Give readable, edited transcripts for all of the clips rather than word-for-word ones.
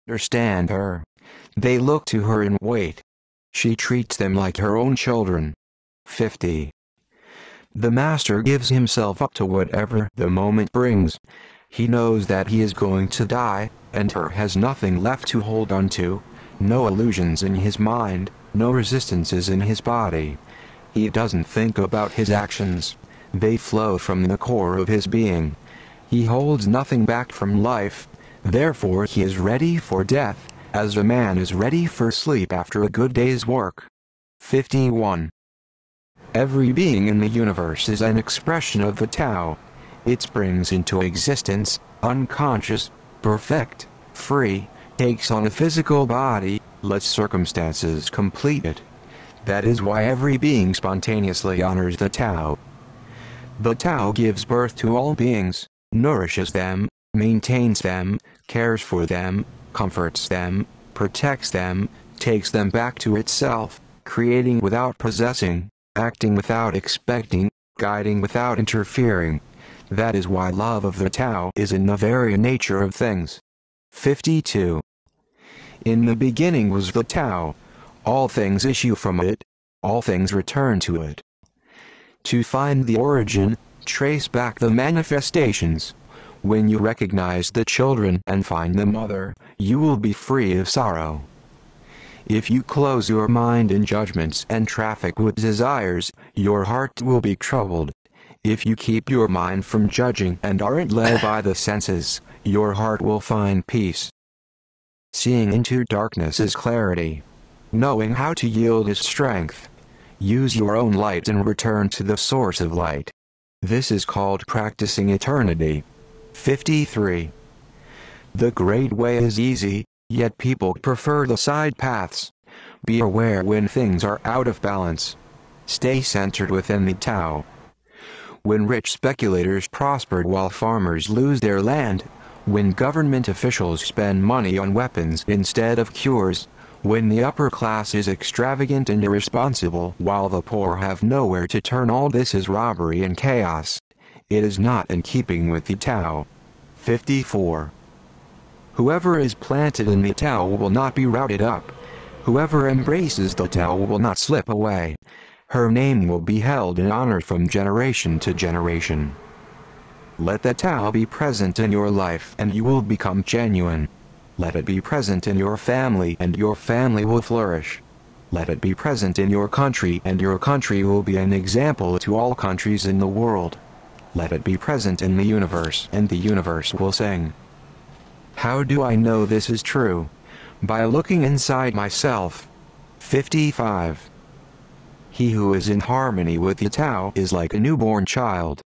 understand her. They look to her and wait. She treats them like her own children. 50. The master gives himself up to whatever the moment brings. He knows that he is going to die, and her has nothing left to hold on to, no illusions in his mind, no resistances in his body. He doesn't think about his actions. They flow from the core of his being. He holds nothing back from life, therefore he is ready for death, as a man is ready for sleep after a good day's work. 51. Every being in the universe is an expression of the Tao. It springs into existence, unconscious, perfect, free, takes on a physical body, lets circumstances complete it. That is why every being spontaneously honors the Tao. The Tao gives birth to all beings, nourishes them, maintains them, cares for them, comforts them, protects them, takes them back to itself, creating without possessing, acting without expecting, guiding without interfering. That is why love of the Tao is in the very nature of things. 52. In the beginning was the Tao. All things issue from it, all things return to it. To find the origin, trace back the manifestations. When you recognize the children and find the mother, you will be free of sorrow. If you close your mind in judgments and traffic with desires, your heart will be troubled. If you keep your mind from judging and aren't led by the senses, your heart will find peace. Seeing into darkness is clarity. Knowing how to yield is strength. Use your own light and return to the source of light. This is called practicing eternity. 53. The great way is easy, yet people prefer the side paths. Be aware when things are out of balance. Stay centered within the Tao. When rich speculators prosper while farmers lose their land, when government officials spend money on weapons instead of cures, when the upper class is extravagant and irresponsible while the poor have nowhere to turn, all this is robbery and chaos. It is not in keeping with the Tao. 54. Whoever is planted in the Tao will not be routed up. Whoever embraces the Tao will not slip away. Her name will be held in honor from generation to generation. Let the Tao be present in your life and you will become genuine. Let it be present in your family and your family will flourish. Let it be present in your country and your country will be an example to all countries in the world. Let it be present in the universe and the universe will sing. How do I know this is true? By looking inside myself. 55. He who is in harmony with the Tao is like a newborn child.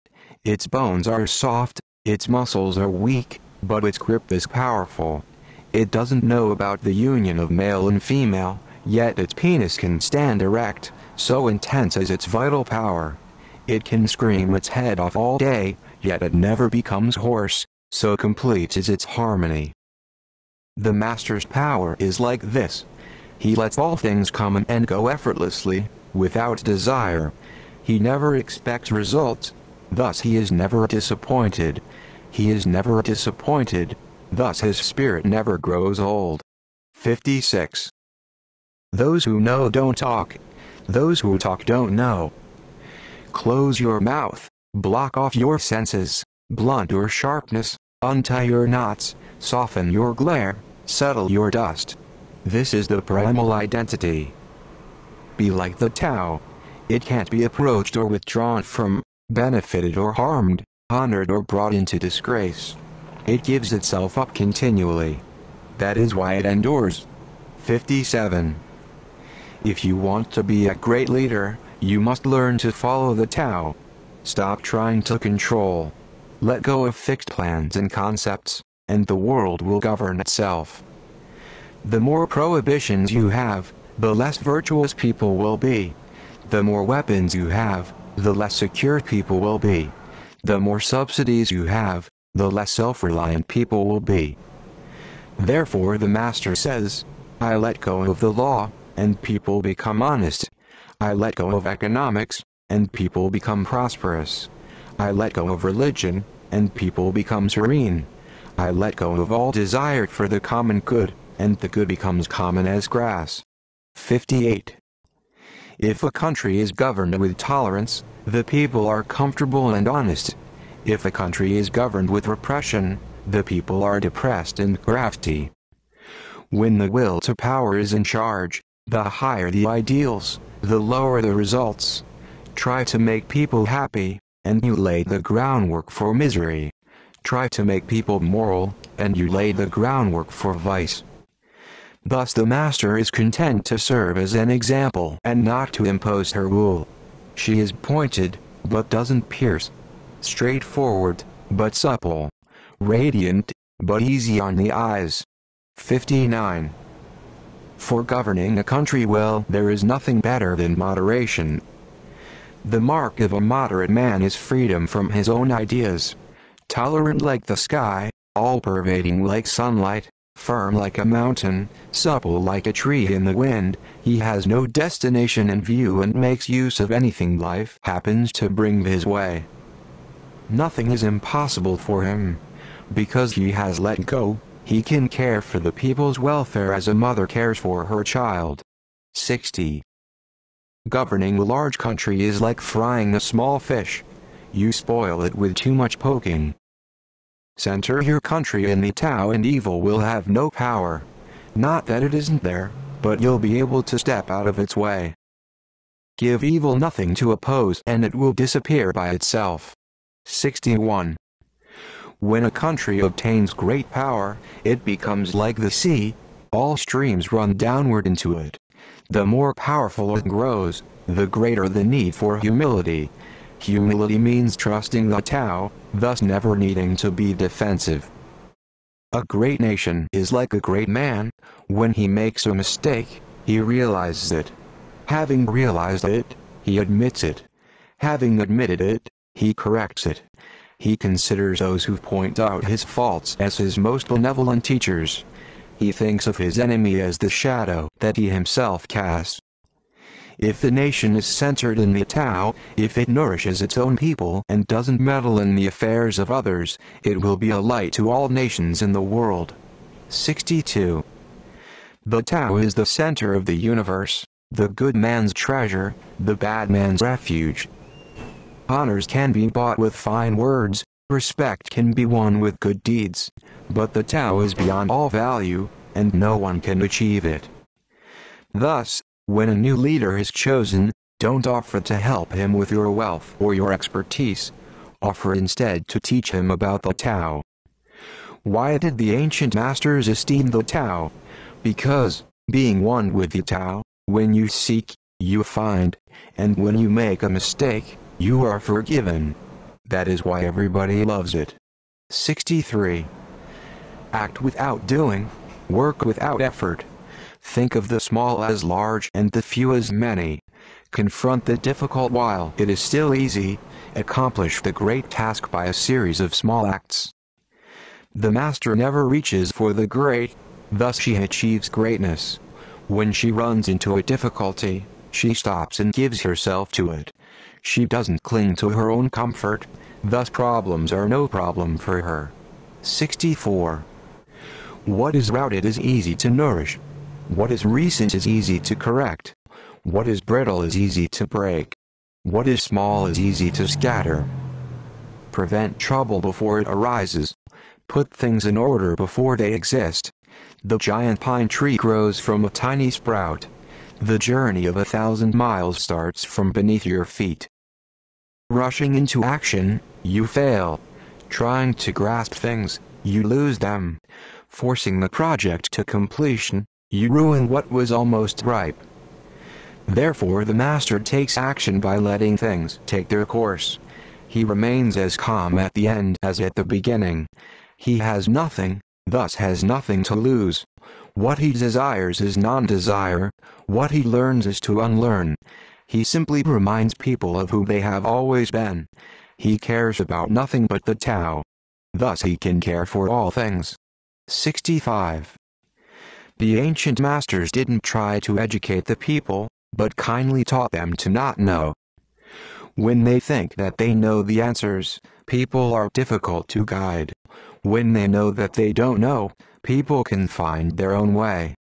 Its bones are soft, its muscles are weak, but its grip is powerful. It doesn't know about the union of male and female, yet its penis can stand erect, so intense is its vital power. It can scream its head off all day, yet it never becomes hoarse, so complete is its harmony. The Master's power is like this. He lets all things come and go effortlessly, without desire. He never expects results, thus he is never disappointed. He is never disappointed, thus his spirit never grows old. 56. Those who know don't talk. Those who talk don't know. Close your mouth, block off your senses, blunt your sharpness, untie your knots, soften your glare, settle your dust. This is the primal identity. Be like the Tao. It can't be approached or withdrawn from, benefited or harmed, honored or brought into disgrace. It gives itself up continually. That is why it endures. 57. If you want to be a great leader, you must learn to follow the Tao. Stop trying to control. Let go of fixed plans and concepts, and the world will govern itself. The more prohibitions you have, the less virtuous people will be. The more weapons you have, the less secure people will be. The more subsidies you have, the less self-reliant people will be. Therefore the Master says, I let go of the law, and people become honest. I let go of economics, and people become prosperous. I let go of religion, and people become serene. I let go of all desire for the common good, and the good becomes common as grass. 58. If a country is governed with tolerance, the people are comfortable and honest. If a country is governed with repression, the people are depressed and crafty. When the will to power is in charge, the higher the ideals, the lower the results. Try to make people happy, and you lay the groundwork for misery. Try to make people moral, and you lay the groundwork for vice. Thus the master is content to serve as an example and not to impose her rule. She is pointed, but doesn't pierce. Straightforward, but supple. Radiant, but easy on the eyes. 59. For governing a country well, there is nothing better than moderation. The mark of a moderate man is freedom from his own ideas. Tolerant like the sky, all-pervading like sunlight, firm like a mountain, supple like a tree in the wind, he has no destination in view and makes use of anything life happens to bring his way. Nothing is impossible for him. Because he has let go, he can care for the people's welfare as a mother cares for her child. 60. Governing a large country is like frying a small fish. You spoil it with too much poking. Center your country in the Tao and evil will have no power. Not that it isn't there, but you'll be able to step out of its way. Give evil nothing to oppose and it will disappear by itself. 61. When a country obtains great power, it becomes like the sea, all streams run downward into it. The more powerful it grows, the greater the need for humility. Humility means trusting the Tao, thus never needing to be defensive. A great nation is like a great man. When he makes a mistake, he realizes it. Having realized it, he admits it. Having admitted it, he corrects it. He considers those who point out his faults as his most benevolent teachers. He thinks of his enemy as the shadow that he himself casts. If the nation is centered in the Tao, if it nourishes its own people and doesn't meddle in the affairs of others, it will be a light to all nations in the world. 62. The Tao is the center of the universe, the good man's treasure, the bad man's refuge. Honors can be bought with fine words, respect can be won with good deeds, but the Tao is beyond all value, and no one can achieve it. Thus, when a new leader is chosen, don't offer to help him with your wealth or your expertise. Offer instead to teach him about the Tao. Why did the ancient masters esteem the Tao? Because, being one with the Tao, when you seek, you find, and when you make a mistake, you are forgiven. That is why everybody loves it. 63. Act without doing, work without effort. Think of the small as large and the few as many. Confront the difficult while it is still easy. Accomplish the great task by a series of small acts. The master never reaches for the great, thus she achieves greatness. When she runs into a difficulty, she stops and gives herself to it. She doesn't cling to her own comfort, thus problems are no problem for her. 64. What is routed is easy to nourish. What is recent is easy to correct. What is brittle is easy to break. What is small is easy to scatter. Prevent trouble before it arises. Put things in order before they exist. The giant pine tree grows from a tiny sprout. The journey of 1,000 miles starts from beneath your feet. Rushing into action, you fail. Trying to grasp things, you lose them. Forcing the project to completion, you ruin what was almost ripe. Therefore the master takes action by letting things take their course. He remains as calm at the end as at the beginning. He has nothing, thus has nothing to lose. What he desires is non-desire, what he learns is to unlearn. He simply reminds people of who they have always been. He cares about nothing but the Tao. Thus he can care for all things. 65. The ancient masters didn't try to educate the people, but kindly taught them to not know. When they think that they know the answers, people are difficult to guide. When they know that they don't know, People can find their own way.